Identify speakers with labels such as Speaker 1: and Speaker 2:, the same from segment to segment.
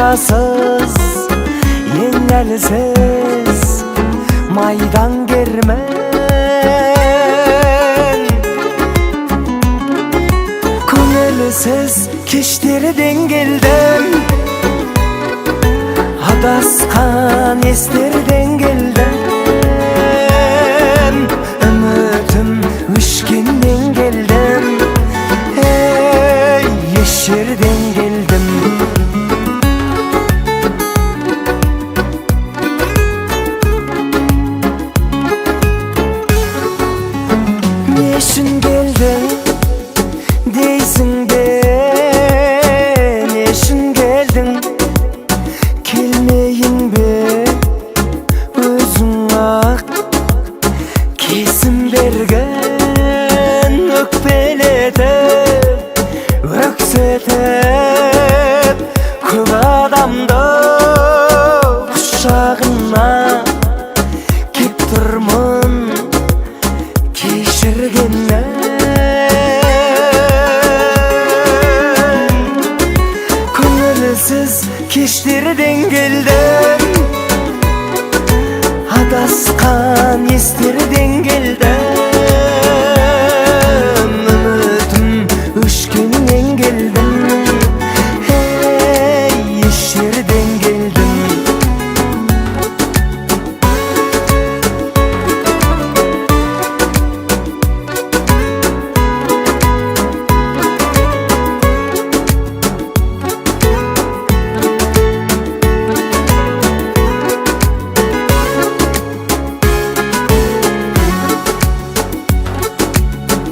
Speaker 1: Шарасыз, еңәлсіз майдан кермен. Көңілсіз кештерден келдім, адасқан естерден келдім. Үмітім өшкенден келдім, еш жерден келдім. Не үшін келдің дейсің бе, не үшін келдің? Келмейін бе өзің ақ кесім берген, өкпелетіп өксетіп көп адамды құшағына кеп тұрмын кешіргеннен. Көңілсіз кештерден келдім, адасқан естерден келдім. Үмітім өшкеннен келдім, еш жерден келдім.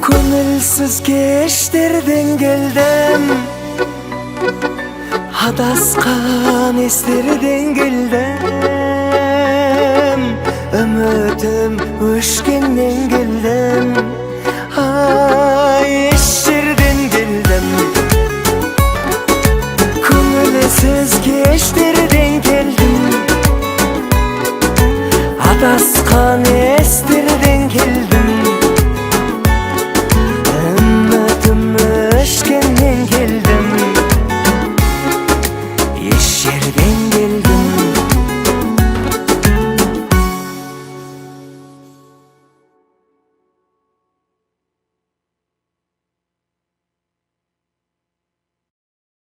Speaker 1: Көңілсіз кештерден келдім, адасқан естерден келдім. Үмітім өшкеннен келдім, еш жерден келдім. Көңілсіз кештерден келдім, адасқан